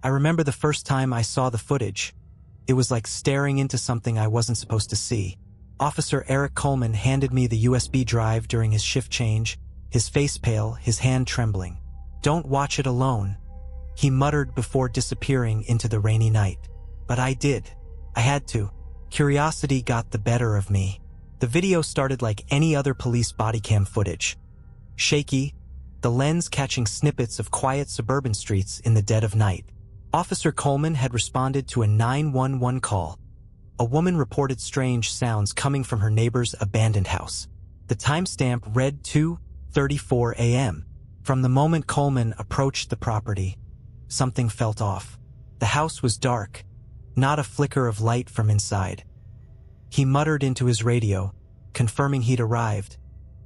I remember the first time I saw the footage. It was like staring into something I wasn't supposed to see. Officer Eric Coleman handed me the USB drive during his shift change, his face pale, his hand trembling. "Don't watch it alone," he muttered before disappearing into the rainy night. But I did. I had to. Curiosity got the better of me. The video started like any other police body cam footage. Shaky, the lens catching snippets of quiet suburban streets in the dead of night. Officer Coleman had responded to a 911 call. A woman reported strange sounds coming from her neighbor's abandoned house. The timestamp read 2:34 a.m. From the moment Coleman approached the property, something felt off. The house was dark, not a flicker of light from inside. He muttered into his radio, confirming he'd arrived,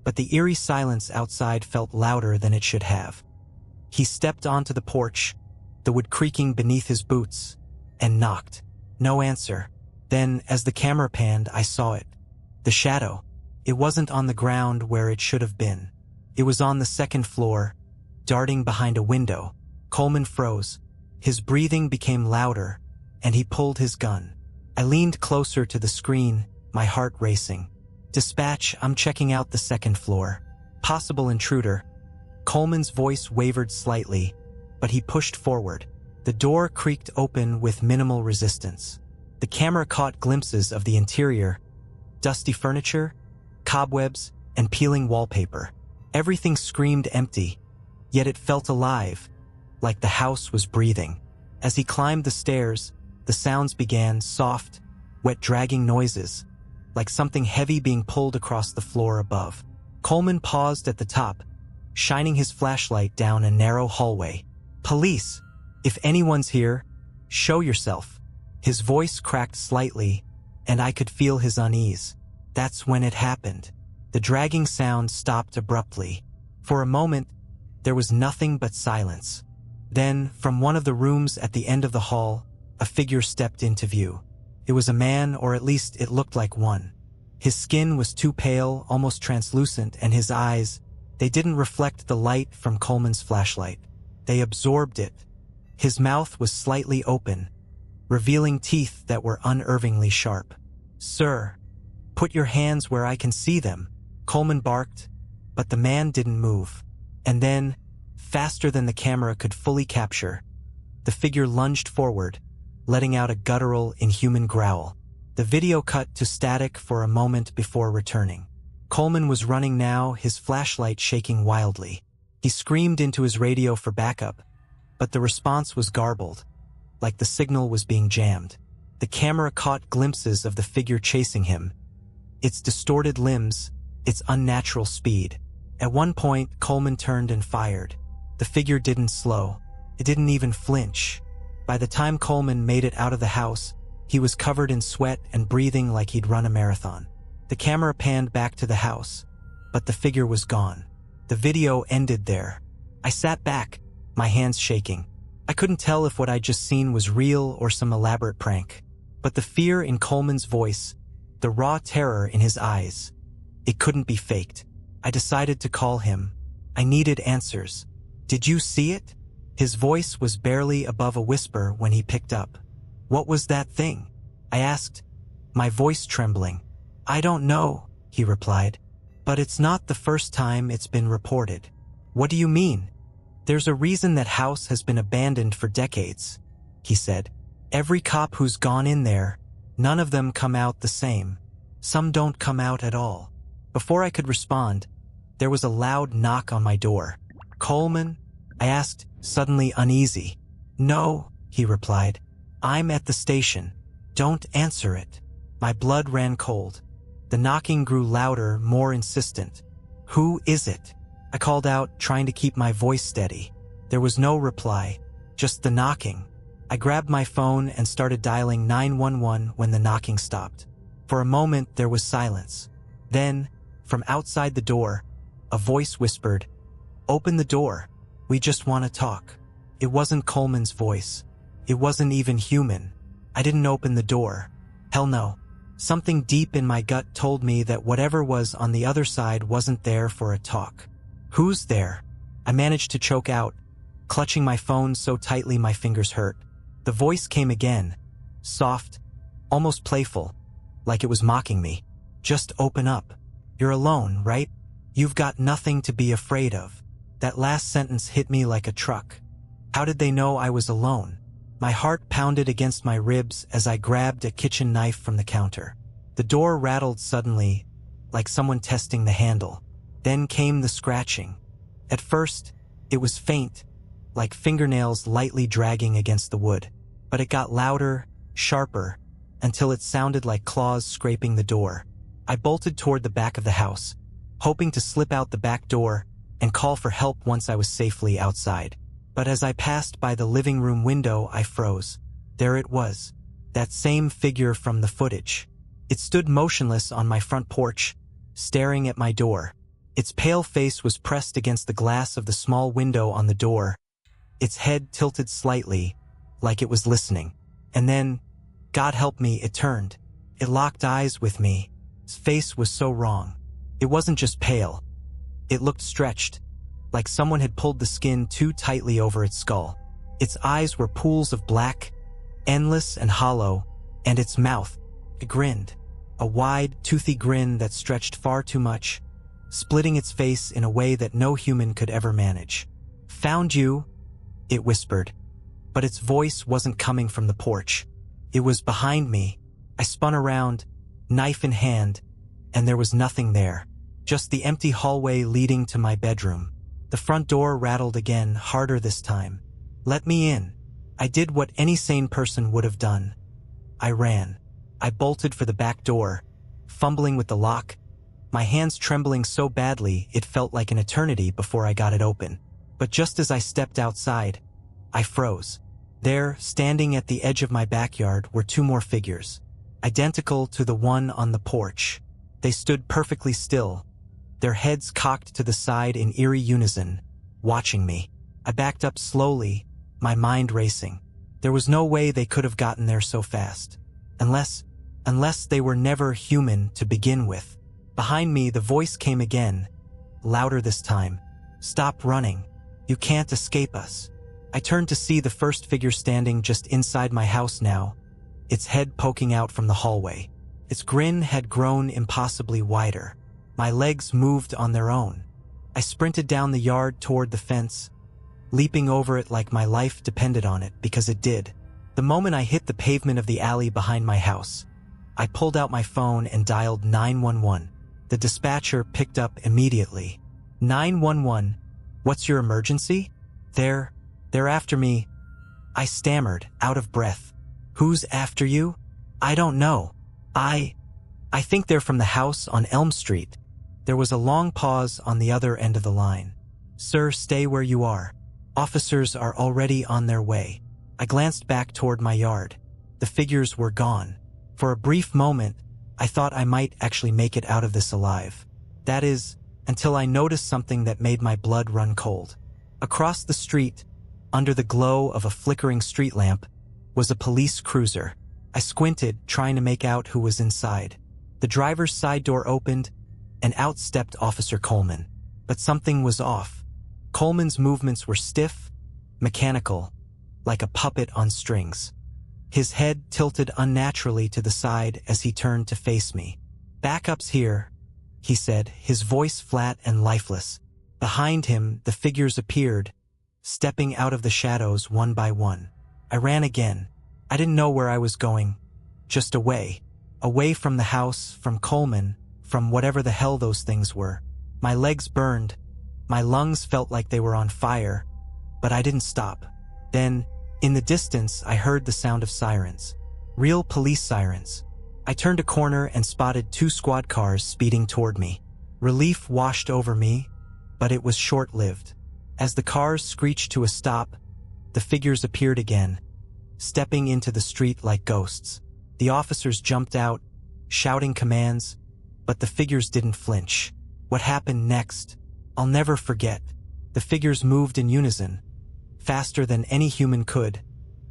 but the eerie silence outside felt louder than it should have. He stepped onto the porch, the wood creaking beneath his boots, and knocked. No answer. Then, as the camera panned, I saw it. The shadow. It wasn't on the ground where it should have been. It was on the second floor, darting behind a window. Coleman froze. His breathing became louder, and he pulled his gun. I leaned closer to the screen, my heart racing. "Dispatch, I'm checking out the second floor. Possible intruder." Coleman's voice wavered slightly, but he pushed forward. The door creaked open with minimal resistance. The camera caught glimpses of the interior, dusty furniture, cobwebs, and peeling wallpaper. Everything screamed empty, yet it felt alive, like the house was breathing. As he climbed the stairs, the sounds began, soft, wet dragging noises, like something heavy being pulled across the floor above. Coleman paused at the top, shining his flashlight down a narrow hallway. "Police! If anyone's here, show yourself." His voice cracked slightly, and I could feel his unease. That's when it happened. The dragging sound stopped abruptly. For a moment, there was nothing but silence. Then, from one of the rooms at the end of the hall, a figure stepped into view. It was a man, or at least it looked like one. His skin was too pale, almost translucent, and his eyes, they didn't reflect the light from Coleman's flashlight. They absorbed it. His mouth was slightly open, revealing teeth that were unnervingly sharp. "Sir, put your hands where I can see them," Coleman barked, but the man didn't move. And then, faster than the camera could fully capture, the figure lunged forward, letting out a guttural, inhuman growl. The video cut to static for a moment before returning. Coleman was running now, his flashlight shaking wildly. He screamed into his radio for backup, but the response was garbled, like the signal was being jammed. The camera caught glimpses of the figure chasing him, its distorted limbs, its unnatural speed. At one point, Coleman turned and fired. The figure didn't slow. It didn't even flinch. By the time Coleman made it out of the house, he was covered in sweat and breathing like he'd run a marathon. The camera panned back to the house, but the figure was gone. The video ended there. I sat back, my hands shaking. I couldn't tell if what I'd just seen was real or some elaborate prank. But the fear in Coleman's voice, the raw terror in his eyes, it couldn't be faked. I decided to call him. I needed answers. "Did you see it?" His voice was barely above a whisper when he picked up. "What was that thing?" I asked, my voice trembling. "I don't know," he replied. "But it's not the first time it's been reported." "What do you mean?" "There's a reason that house has been abandoned for decades," he said. "Every cop who's gone in there, none of them come out the same. Some don't come out at all." Before I could respond, there was a loud knock on my door. "Coleman?" I asked, suddenly uneasy. "No," he replied. "I'm at the station. Don't answer it." My blood ran cold. The knocking grew louder, more insistent. "Who is it?" I called out, trying to keep my voice steady. There was no reply, just the knocking. I grabbed my phone and started dialing 911 when the knocking stopped. For a moment, there was silence. Then, from outside the door, a voice whispered, "Open the door. We just want to talk." It wasn't Coleman's voice. It wasn't even human. I didn't open the door. Hell no. Something deep in my gut told me that whatever was on the other side wasn't there for a talk. "Who's there?" I managed to choke out, clutching my phone so tightly my fingers hurt. The voice came again, soft, almost playful, like it was mocking me. Just open up. You're alone, right? You've got nothing to be afraid of. That last sentence hit me like a truck. How did they know I was alone? My heart pounded against my ribs as I grabbed a kitchen knife from the counter. The door rattled suddenly, like someone testing the handle. Then came the scratching. At first, it was faint, like fingernails lightly dragging against the wood. But it got louder, sharper, until it sounded like claws scraping the door. I bolted toward the back of the house, hoping to slip out the back door and call for help once I was safely outside. But as I passed by the living room window, I froze. There it was, that same figure from the footage. It stood motionless on my front porch, staring at my door. Its pale face was pressed against the glass of the small window on the door, its head tilted slightly, like it was listening. And then, God help me, it turned. It locked eyes with me. Its face was so wrong. It wasn't just pale. It looked stretched, like someone had pulled the skin too tightly over its skull. Its eyes were pools of black, endless and hollow, and its mouth, it grinned. A wide, toothy grin that stretched far too much, splitting its face in a way that no human could ever manage. "Found you," it whispered. But its voice wasn't coming from the porch. It was behind me. I spun around, knife in hand, and there was nothing there. Just the empty hallway leading to my bedroom. The front door rattled again, harder this time. "Let me in." I did what any sane person would have done. I ran. I bolted for the back door, fumbling with the lock, my hands trembling so badly it felt like an eternity before I got it open. But just as I stepped outside, I froze. There, standing at the edge of my backyard, were two more figures, identical to the one on the porch. They stood perfectly still, their heads cocked to the side in eerie unison, watching me. I backed up slowly, my mind racing. There was no way they could have gotten there so fast. Unless they were never human to begin with. Behind me, the voice came again, louder this time. "Stop running. You can't escape us." I turned to see the first figure standing just inside my house now, its head poking out from the hallway. Its grin had grown impossibly wider. My legs moved on their own. I sprinted down the yard toward the fence, leaping over it like my life depended on it, because it did. The moment I hit the pavement of the alley behind my house, I pulled out my phone and dialed 911. The dispatcher picked up immediately. 911, what's your emergency? They're after me. I stammered, out of breath. Who's after you? I don't know. I think they're from the house on Elm Street. There was a long pause on the other end of the line. Sir, stay where you are. Officers are already on their way. I glanced back toward my yard. The figures were gone. For a brief moment, I thought I might actually make it out of this alive. That is, until I noticed something that made my blood run cold. Across the street, under the glow of a flickering street lamp, was a police cruiser. I squinted, trying to make out who was inside. The driver's side door opened, and out stepped Officer Coleman. But something was off. Coleman's movements were stiff, mechanical, like a puppet on strings. His head tilted unnaturally to the side as he turned to face me. "Backup's here," he said, his voice flat and lifeless. Behind him, the figures appeared, stepping out of the shadows one by one. I ran again. I didn't know where I was going. Just away. Away from the house, from Coleman, from whatever the hell those things were. My legs burned. My lungs felt like they were on fire, but I didn't stop. Then, in the distance, I heard the sound of sirens. Real police sirens. I turned a corner and spotted two squad cars speeding toward me. Relief washed over me, but it was short-lived. As the cars screeched to a stop, the figures appeared again, stepping into the street like ghosts. The officers jumped out, shouting commands, but the figures didn't flinch. What happened next? I'll never forget. The figures moved in unison, faster than any human could,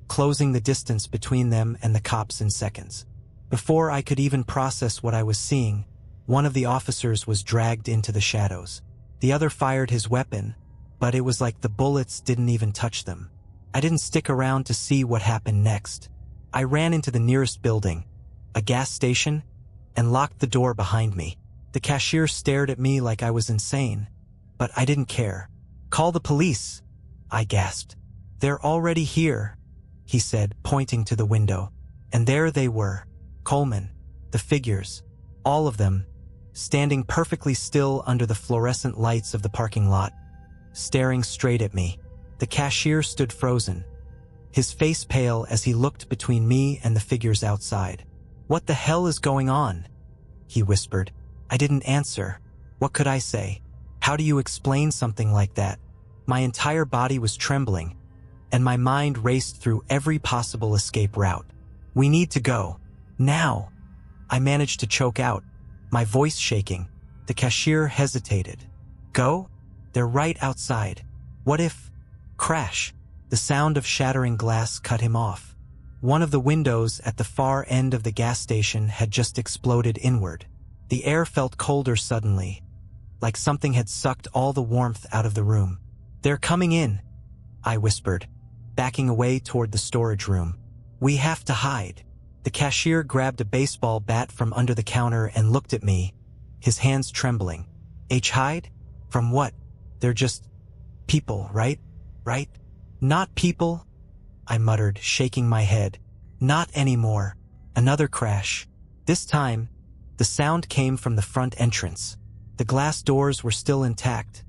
closing the distance between them and the cops in seconds. Before I could even process what I was seeing, one of the officers was dragged into the shadows. The other fired his weapon, but it was like the bullets didn't even touch them. I didn't stick around to see what happened next. I ran into the nearest building, a gas station, and locked the door behind me. The cashier stared at me like I was insane, but I didn't care. "Call the police," I gasped. "They're already here," he said, pointing to the window. And there they were, Coleman, the figures, all of them, standing perfectly still under the fluorescent lights of the parking lot, staring straight at me. The cashier stood frozen, his face pale as he looked between me and the figures outside. "What the hell is going on?" he whispered. I didn't answer. What could I say? How do you explain something like that? My entire body was trembling, and my mind raced through every possible escape route. "We need to go. Now." I managed to choke out, my voice shaking. The cashier hesitated. "Go? They're right outside. What if—" Crash! The sound of shattering glass cut him off. One of the windows at the far end of the gas station had just exploded inward. The air felt colder suddenly, like something had sucked all the warmth out of the room. "They're coming in," I whispered, backing away toward the storage room. "We have to hide." The cashier grabbed a baseball bat from under the counter and looked at me, his hands trembling. "Hide? From what? They're just people, right? Right?" "Not people," I muttered, shaking my head. "Not anymore." Another crash. This time, the sound came from the front entrance. The glass doors were still intact,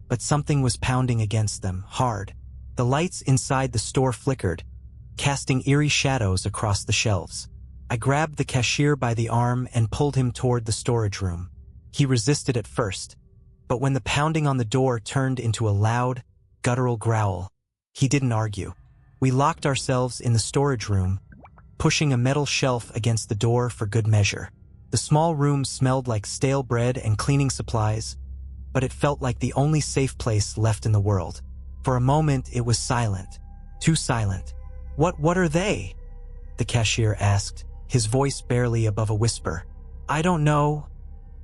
but something was pounding against them, hard. The lights inside the store flickered, casting eerie shadows across the shelves. I grabbed the cashier by the arm and pulled him toward the storage room. He resisted at first, but when the pounding on the door turned into a loud, guttural growl, he didn't argue. We locked ourselves in the storage room, pushing a metal shelf against the door for good measure. The small room smelled like stale bread and cleaning supplies, but it felt like the only safe place left in the world. For a moment, it was silent. Too silent. What are they?" the cashier asked, his voice barely above a whisper. "I don't know,"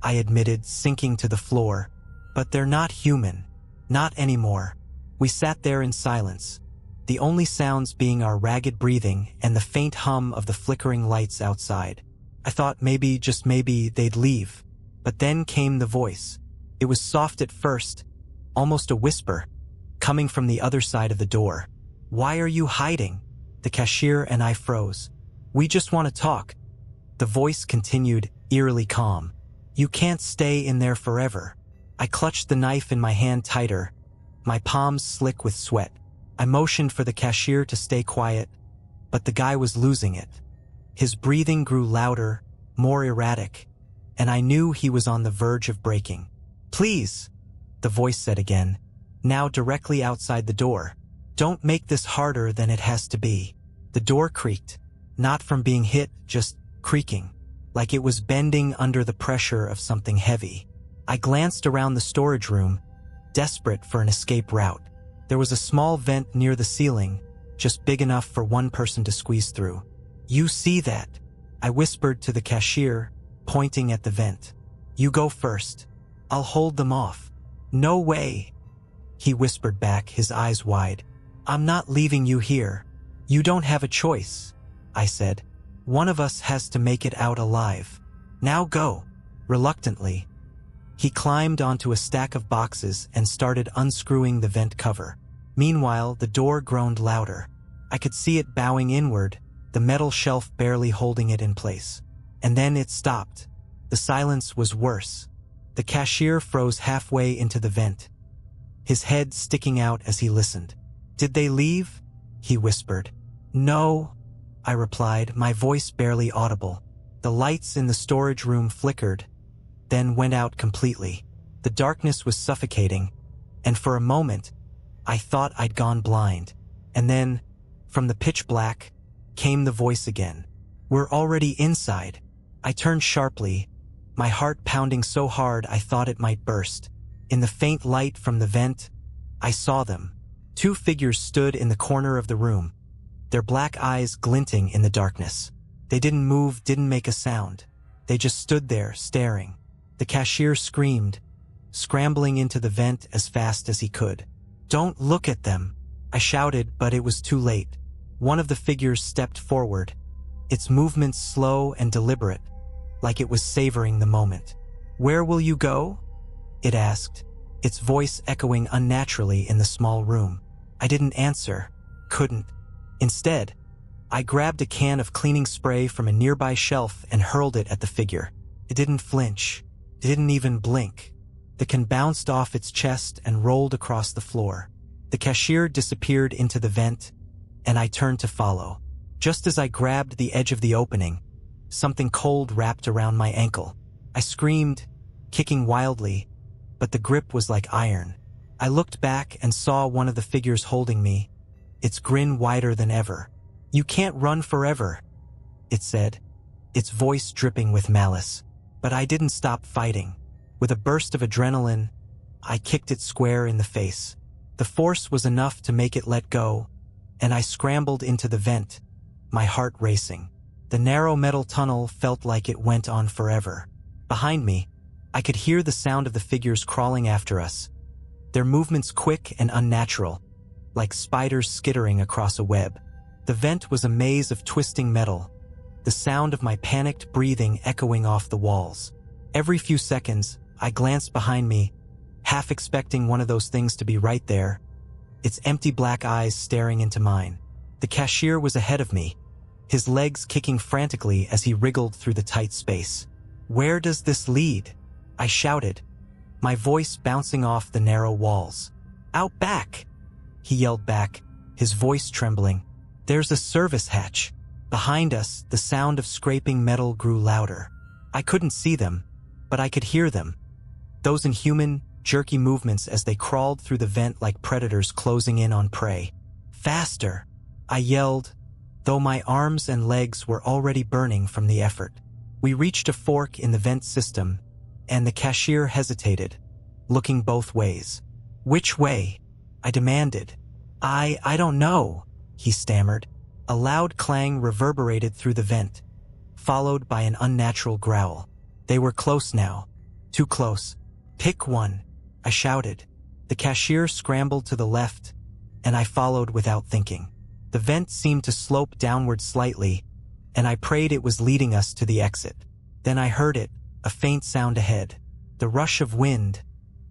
I admitted, sinking to the floor. "But they're not human. Not anymore." We sat there in silence, the only sounds being our ragged breathing and the faint hum of the flickering lights outside. I thought maybe, just maybe, they'd leave. But then came the voice. It was soft at first, almost a whisper, coming from the other side of the door. "Why are you hiding?" The cashier and I froze. "We just want to talk." The voice continued, eerily calm. "You can't stay in there forever." I clutched the knife in my hand tighter, my palms slick with sweat. I motioned for the cashier to stay quiet, but the guy was losing it. His breathing grew louder, more erratic, and I knew he was on the verge of breaking. "Please," the voice said again, now directly outside the door. "Don't make this harder than it has to be." The door creaked, not from being hit, just creaking, like it was bending under the pressure of something heavy. I glanced around the storage room, desperate for an escape route. There was a small vent near the ceiling, just big enough for one person to squeeze through. "You see that?" I whispered to the cashier, pointing at the vent. "You go first. I'll hold them off." "No way," he whispered back, his eyes wide. "I'm not leaving you here." "You don't have a choice," I said. "One of us has to make it out alive. Now go." Reluctantly, he climbed onto a stack of boxes and started unscrewing the vent cover. Meanwhile, the door groaned louder. I could see it bowing inward, the metal shelf barely holding it in place. And then it stopped. The silence was worse. The cashier froze halfway into the vent, his head sticking out as he listened. "Did they leave?" he whispered. "No," I replied, my voice barely audible. The lights in the storage room flickered, then went out completely. The darkness was suffocating, and for a moment, I thought I'd gone blind. And then, from the pitch black, came the voice again. "We're already inside." I turned sharply, my heart pounding so hard I thought it might burst. In the faint light from the vent, I saw them. Two figures stood in the corner of the room, their black eyes glinting in the darkness. They didn't move, didn't make a sound. They just stood there, staring. The cashier screamed, scrambling into the vent as fast as he could. "Don't look at them," I shouted, but it was too late. One of the figures stepped forward, its movements slow and deliberate, like it was savoring the moment. "Where will you go?" it asked, its voice echoing unnaturally in the small room. I didn't answer, couldn't. Instead, I grabbed a can of cleaning spray from a nearby shelf and hurled it at the figure. It didn't flinch. It didn't even blink. The can bounced off its chest and rolled across the floor. The cashier disappeared into the vent, and I turned to follow. Just as I grabbed the edge of the opening, something cold wrapped around my ankle. I screamed, kicking wildly, but the grip was like iron. I looked back and saw one of the figures holding me, its grin wider than ever. "You can't run forever," it said, its voice dripping with malice. But I didn't stop fighting. With a burst of adrenaline, I kicked it square in the face. The force was enough to make it let go, and I scrambled into the vent, my heart racing. The narrow metal tunnel felt like it went on forever. Behind me, I could hear the sound of the figures crawling after us, their movements quick and unnatural, like spiders skittering across a web. The vent was a maze of twisting metal, the sound of my panicked breathing echoing off the walls. Every few seconds, I glanced behind me, half expecting one of those things to be right there, its empty black eyes staring into mine. The cashier was ahead of me, his legs kicking frantically as he wriggled through the tight space. "Where does this lead?" I shouted, my voice bouncing off the narrow walls. "Out back," he yelled back, his voice trembling. "There's a service hatch." Behind us, the sound of scraping metal grew louder. I couldn't see them, but I could hear them. Those inhuman, jerky movements as they crawled through the vent like predators closing in on prey. "Faster," I yelled, though my arms and legs were already burning from the effort. We reached a fork in the vent system, and the cashier hesitated, looking both ways. "Which way?" I demanded. I don't know," he stammered. A loud clang reverberated through the vent, followed by an unnatural growl. They were close now. Too close. "Pick one," I shouted. The cashier scrambled to the left, and I followed without thinking. The vent seemed to slope downward slightly, and I prayed it was leading us to the exit. Then I heard it, a faint sound ahead. The rush of wind,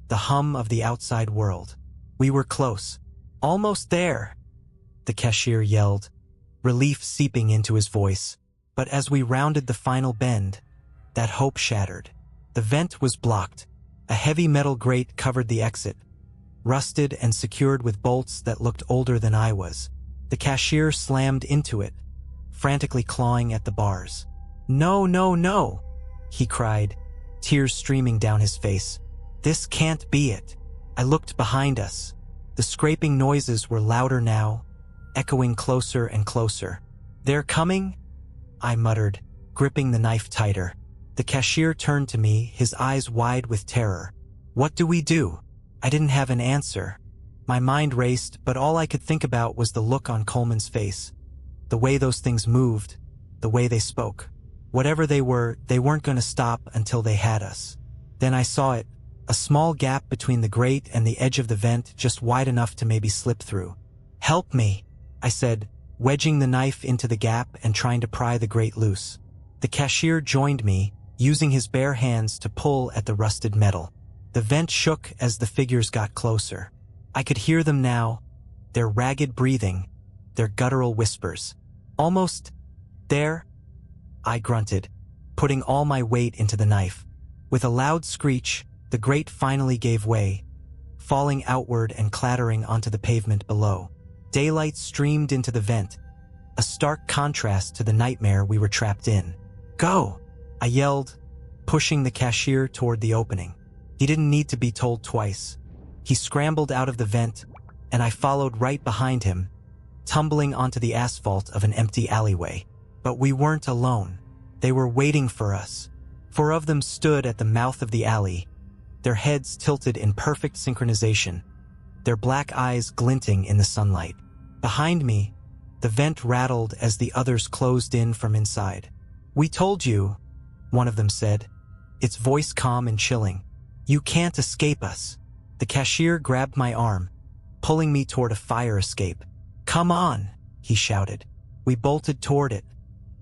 the hum of the outside world. We were close. "Almost there," the cashier yelled, relief seeping into his voice. But as we rounded the final bend, that hope shattered. The vent was blocked. A heavy metal grate covered the exit, rusted and secured with bolts that looked older than I was. The cashier slammed into it, frantically clawing at the bars. "No, no, no," he cried, tears streaming down his face. "This can't be it." I looked behind us. The scraping noises were louder now, echoing closer and closer. "They're coming?" I muttered, gripping the knife tighter. The cashier turned to me, his eyes wide with terror. "What do we do?" I didn't have an answer. My mind raced, but all I could think about was the look on Coleman's face. The way those things moved, the way they spoke. Whatever they were, they weren't going to stop until they had us. Then I saw it, a small gap between the grate and the edge of the vent, just wide enough to maybe slip through. "Help me," I said, wedging the knife into the gap and trying to pry the grate loose. The cashier joined me, using his bare hands to pull at the rusted metal. The vent shook as the figures got closer. I could hear them now, their ragged breathing, their guttural whispers. "Almost there," I grunted, putting all my weight into the knife. With a loud screech, the grate finally gave way, falling outward and clattering onto the pavement below. Daylight streamed into the vent, a stark contrast to the nightmare we were trapped in. "Go!" I yelled, pushing the cashier toward the opening. He didn't need to be told twice. He scrambled out of the vent, and I followed right behind him, tumbling onto the asphalt of an empty alleyway. But we weren't alone. They were waiting for us. 4 of them stood at the mouth of the alley, their heads tilted in perfect synchronization, their black eyes glinting in the sunlight. Behind me, the vent rattled as the others closed in from inside. "We told you," one of them said, its voice calm and chilling. "You can't escape us." The cashier grabbed my arm, pulling me toward a fire escape. "Come on," he shouted. We bolted toward it,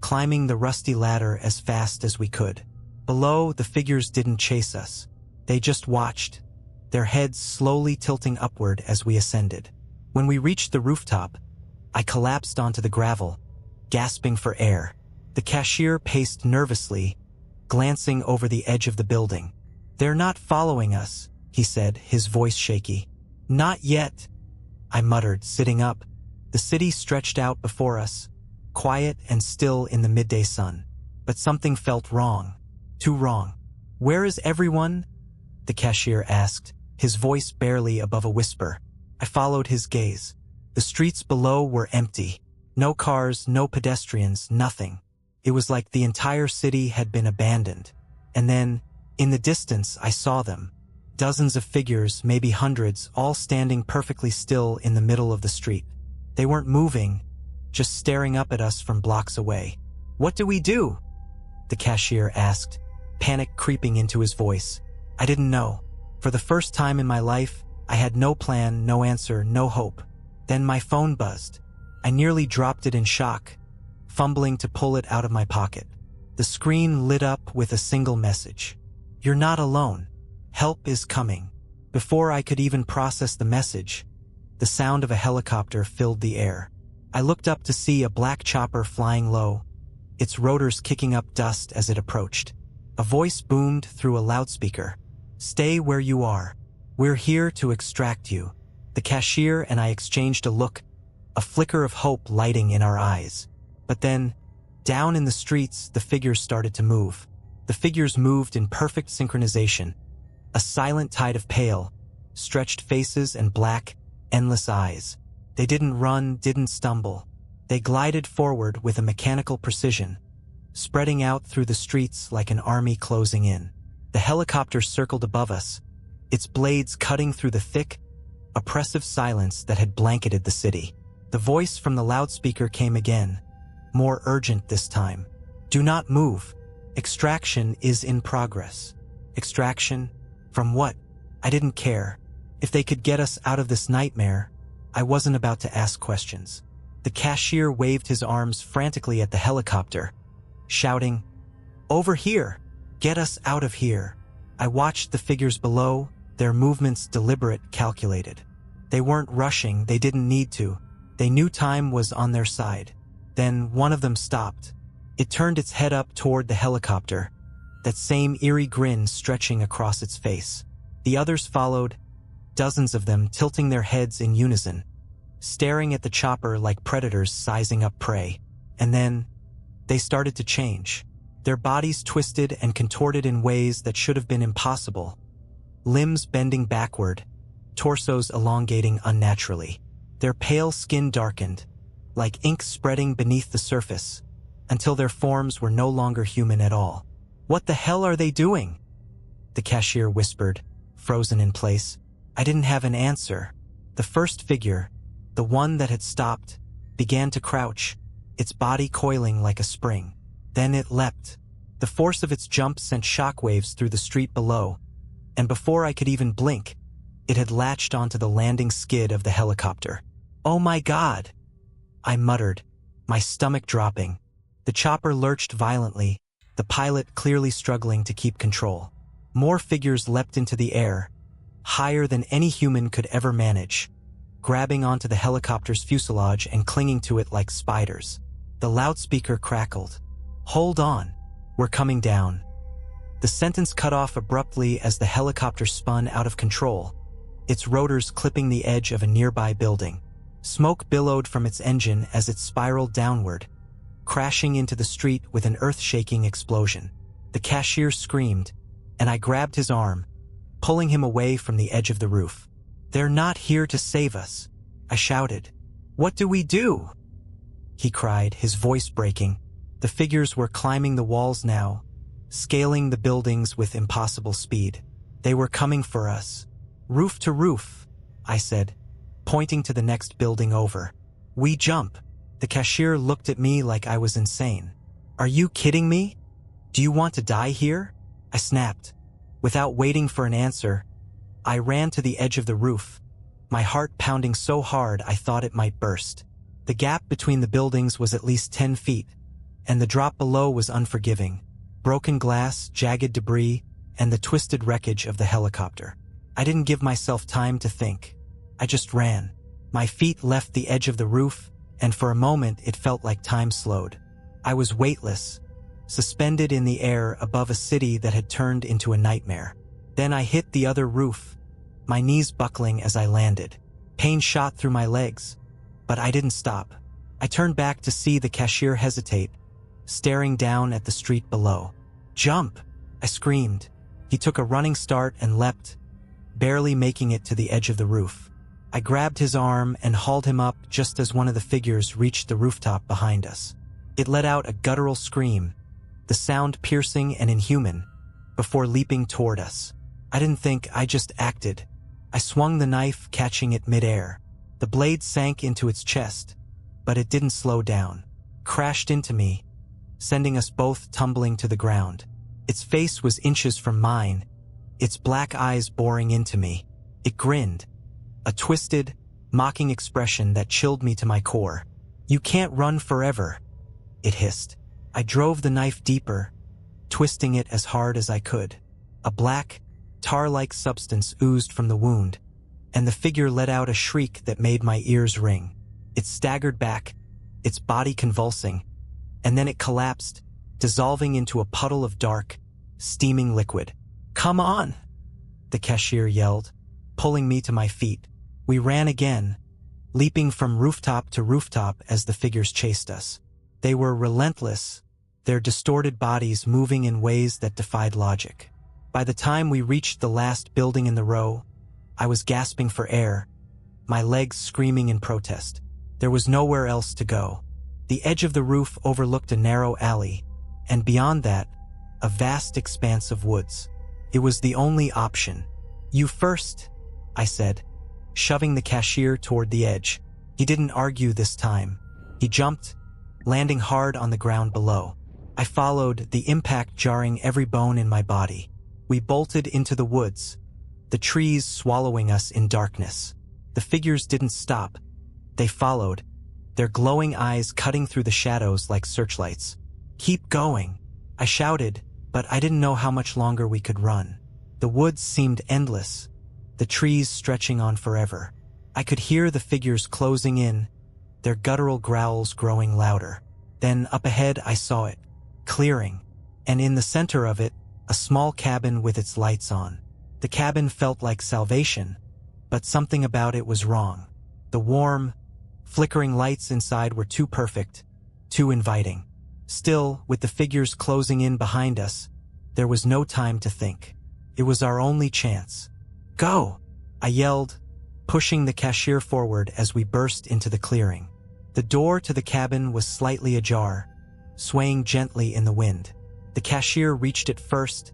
climbing the rusty ladder as fast as we could. Below, the figures didn't chase us. They just watched, their heads slowly tilting upward as we ascended. When we reached the rooftop, I collapsed onto the gravel, gasping for air. The cashier paced nervously, glancing over the edge of the building. "They're not following us," he said, his voice shaky. "Not yet," I muttered, sitting up. The city stretched out before us, quiet and still in the midday sun. But something felt wrong. Too wrong. "Where is everyone?" the cashier asked, his voice barely above a whisper. I followed his gaze. The streets below were empty. No cars, no pedestrians, nothing. It was like the entire city had been abandoned. And then, in the distance, I saw them. Dozens of figures, maybe hundreds, all standing perfectly still in the middle of the street. They weren't moving, just staring up at us from blocks away. "What do we do?" the cashier asked, panic creeping into his voice. I didn't know. For the first time in my life, I had no plan, no answer, no hope. Then my phone buzzed. I nearly dropped it in shock, fumbling to pull it out of my pocket. The screen lit up with a single message. "You're not alone. Help is coming." Before I could even process the message, the sound of a helicopter filled the air. I looked up to see a black chopper flying low, its rotors kicking up dust as it approached. A voice boomed through a loudspeaker. "Stay where you are. We're here to extract you." The cashier and I exchanged a look, a flicker of hope lighting in our eyes. But then, down in the streets, the figures started to move. The figures moved in perfect synchronization, a silent tide of pale, stretched faces and black, endless eyes. They didn't run, didn't stumble. They glided forward with a mechanical precision, spreading out through the streets like an army closing in. The helicopter circled above us, its blades cutting through the thick, oppressive silence that had blanketed the city. The voice from the loudspeaker came again, more urgent this time. "Do not move. Extraction is in progress." Extraction? From what? I didn't care. If they could get us out of this nightmare, I wasn't about to ask questions. The cashier waved his arms frantically at the helicopter, shouting, "Over here! Get us out of here!" I watched the figures below, their movements deliberate, calculated. They weren't rushing, they didn't need to. They knew time was on their side. Then one of them stopped. It turned its head up toward the helicopter, that same eerie grin stretching across its face. The others followed, dozens of them tilting their heads in unison, staring at the chopper like predators sizing up prey. And then, they started to change. Their bodies twisted and contorted in ways that should have been impossible. Limbs bending backward, torsos elongating unnaturally. Their pale skin darkened, like ink spreading beneath the surface, until their forms were no longer human at all. "What the hell are they doing?" the cashier whispered, frozen in place. I didn't have an answer. The first figure, the one that had stopped, began to crouch, its body coiling like a spring. Then it leapt. The force of its jump sent shockwaves through the street below, and before I could even blink, it had latched onto the landing skid of the helicopter. "Oh my God!" I muttered, my stomach dropping. The chopper lurched violently, the pilot clearly struggling to keep control. More figures leapt into the air, higher than any human could ever manage, grabbing onto the helicopter's fuselage and clinging to it like spiders. The loudspeaker crackled. "Hold on, we're coming down." The sentence cut off abruptly as the helicopter spun out of control, its rotors clipping the edge of a nearby building. Smoke billowed from its engine as it spiraled downward, crashing into the street with an earth-shaking explosion. The cashier screamed, and I grabbed his arm, pulling him away from the edge of the roof. "They're not here to save us," I shouted. "What do we do?" he cried, his voice breaking. The figures were climbing the walls now, scaling the buildings with impossible speed. They were coming for us. "Roof to roof," I said, pointing to the next building over. "We jump." The cashier looked at me like I was insane. "Are you kidding me? Do you want to die here?" I snapped. Without waiting for an answer, I ran to the edge of the roof, my heart pounding so hard I thought it might burst. The gap between the buildings was at least 10 feet, and the drop below was unforgiving. Broken glass, jagged debris, and the twisted wreckage of the helicopter. I didn't give myself time to think. I just ran. My feet left the edge of the roof, and for a moment it felt like time slowed. I was weightless, suspended in the air above a city that had turned into a nightmare. Then I hit the other roof, my knees buckling as I landed. Pain shot through my legs, but I didn't stop. I turned back to see the cashier hesitate, staring down at the street below. "Jump!" I screamed. He took a running start and leapt, barely making it to the edge of the roof. I grabbed his arm and hauled him up just as one of the figures reached the rooftop behind us. It let out a guttural scream, the sound piercing and inhuman, before leaping toward us. I didn't think, I just acted. I swung the knife, catching it midair. The blade sank into its chest, but it didn't slow down. Crashed into me, sending us both tumbling to the ground. Its face was inches from mine, its black eyes boring into me. It grinned, a twisted, mocking expression that chilled me to my core. "You can't run forever," it hissed. I drove the knife deeper, twisting it as hard as I could. A black, tar-like substance oozed from the wound, and the figure let out a shriek that made my ears ring. It staggered back, its body convulsing, and then it collapsed, dissolving into a puddle of dark, steaming liquid. "Come on!" the cashier yelled, pulling me to my feet. We ran again, leaping from rooftop to rooftop as the figures chased us. They were relentless, their distorted bodies moving in ways that defied logic. By the time we reached the last building in the row, I was gasping for air, my legs screaming in protest. There was nowhere else to go. The edge of the roof overlooked a narrow alley, and beyond that, a vast expanse of woods. It was the only option. "You first," I said, shoving the cashier toward the edge. He didn't argue this time. He jumped, landing hard on the ground below. I followed, the impact jarring every bone in my body. We bolted into the woods, the trees swallowing us in darkness. The figures didn't stop. They followed, their glowing eyes cutting through the shadows like searchlights. "Keep going," I shouted, but I didn't know how much longer we could run. The woods seemed endless, the trees stretching on forever. I could hear the figures closing in, their guttural growls growing louder. Then up ahead I saw it, clearing, and in the center of it, a small cabin with its lights on. The cabin felt like salvation, but something about it was wrong. The warm, flickering lights inside were too perfect, too inviting. Still, with the figures closing in behind us, there was no time to think. It was our only chance. "Go!" I yelled, pushing the cashier forward as we burst into the clearing. The door to the cabin was slightly ajar, swaying gently in the wind. The cashier reached it first,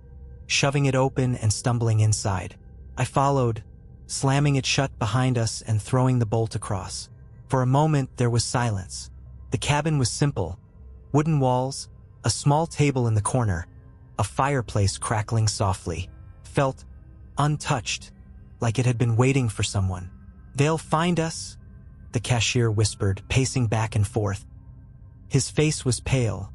shoving it open and stumbling inside. I followed, slamming it shut behind us and throwing the bolt across. For a moment there was silence. The cabin was simple. Wooden walls, a small table in the corner, a fireplace crackling softly. Felt untouched, like it had been waiting for someone. "They'll find us," the cashier whispered, pacing back and forth. His face was pale,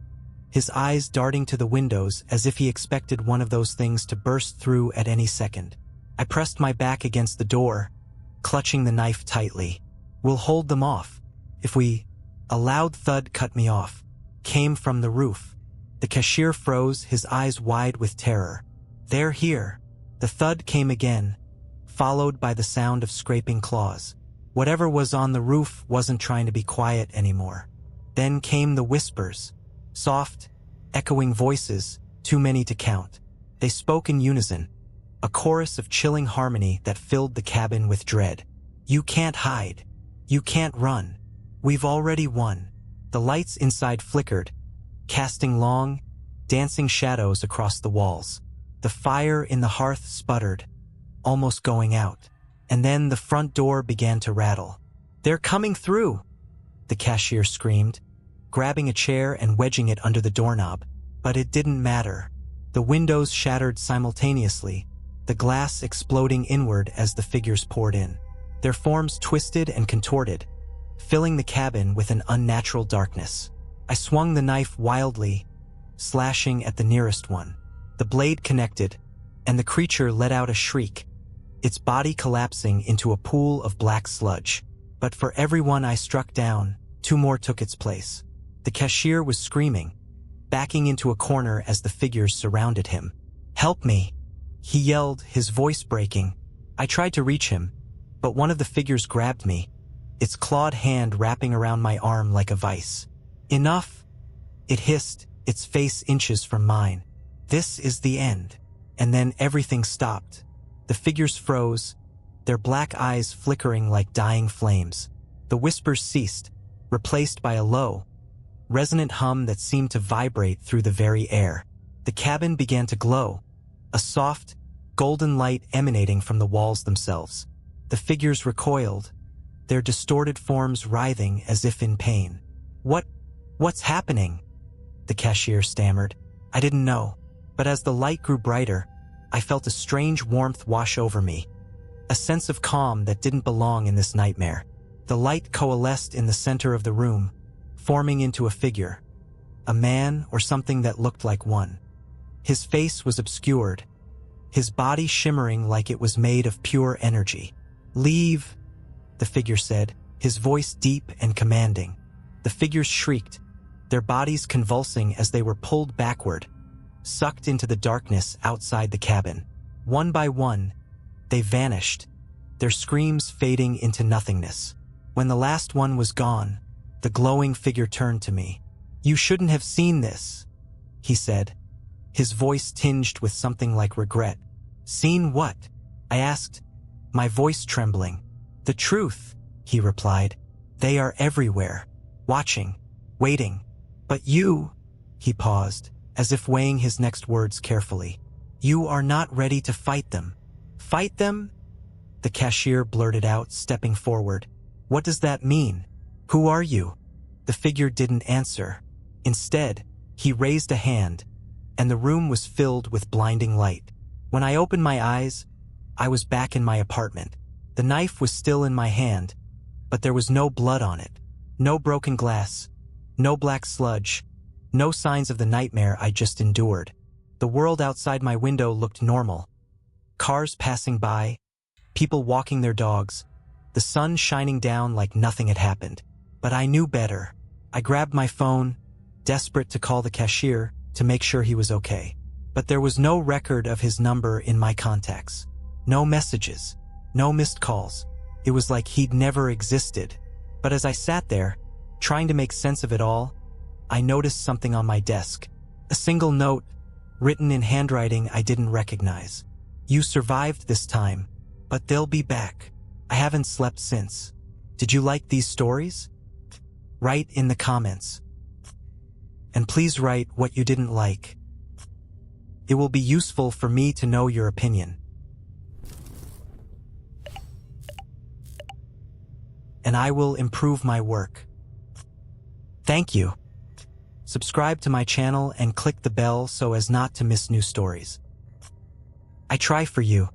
his eyes darting to the windows as if he expected one of those things to burst through at any second. I pressed my back against the door, clutching the knife tightly. "We'll hold them off. If we—" A loud thud cut me off, came from the roof. The cashier froze, his eyes wide with terror. "They're here." The thud came again, followed by the sound of scraping claws. Whatever was on the roof wasn't trying to be quiet anymore. Then came the whispers, soft, echoing voices, too many to count. They spoke in unison, a chorus of chilling harmony that filled the cabin with dread. "You can't hide. You can't run. We've already won." The lights inside flickered, casting long, dancing shadows across the walls. The fire in the hearth sputtered, almost going out. And then the front door began to rattle. "They're coming through!" the cashier screamed, grabbing a chair and wedging it under the doorknob. But it didn't matter. The windows shattered simultaneously, the glass exploding inward as the figures poured in. their forms twisted and contorted, filling the cabin with an unnatural darkness. I swung the knife wildly, slashing at the nearest one. The blade connected, and the creature let out a shriek, its body collapsing into a pool of black sludge. But for every one I struck down, 2 more took its place. The cashier was screaming, backing into a corner as the figures surrounded him. "Help me!" he yelled, his voice breaking. I tried to reach him, but one of the figures grabbed me, its clawed hand wrapping around my arm like a vice. "Enough!" it hissed, its face inches from mine. "This is the end." And then everything stopped. The figures froze, their black eyes flickering like dying flames. The whispers ceased, replaced by a low, resonant hum that seemed to vibrate through the very air. The cabin began to glow, a soft, golden light emanating from the walls themselves. The figures recoiled, their distorted forms writhing as if in pain. What's happening?" the cashier stammered. I didn't know, but as the light grew brighter, I felt a strange warmth wash over me, a sense of calm that didn't belong in this nightmare. The light coalesced in the center of the room, forming into a figure, a man or something that looked like one. His face was obscured, his body shimmering like it was made of pure energy. "Leave," the figure said, his voice deep and commanding. The figures shrieked, their bodies convulsing as they were pulled backward, sucked into the darkness outside the cabin. One by one, they vanished, their screams fading into nothingness. When the last one was gone, the glowing figure turned to me. "You shouldn't have seen this," he said, his voice tinged with something like regret. "Seen what?" I asked, my voice trembling. "The truth," he replied. "They are everywhere, watching, waiting. But you," he paused, as if weighing his next words carefully. "You are not ready to fight them." "Fight them?" the cashier blurted out, stepping forward. "What does that mean? Who are you?" The figure didn't answer. Instead, he raised a hand, and the room was filled with blinding light. When I opened my eyes, I was back in my apartment. The knife was still in my hand, but there was no blood on it, no broken glass, no black sludge, no signs of the nightmare I just endured. The world outside my window looked normal. Cars passing by, people walking their dogs, the sun shining down like nothing had happened. But I knew better. I grabbed my phone, desperate to call the cashier to make sure he was okay. But there was no record of his number in my contacts. No messages, no missed calls. It was like he'd never existed. But as I sat there, trying to make sense of it all, I noticed something on my desk. A single note, written in handwriting I didn't recognize. "You survived this time, but they'll be back. I haven't slept since. Did you like these stories? Write in the comments. And please write what you didn't like. It will be useful for me to know your opinion. And I will improve my work. Thank you. Subscribe to my channel and click the bell so as not to miss new stories. I try for you.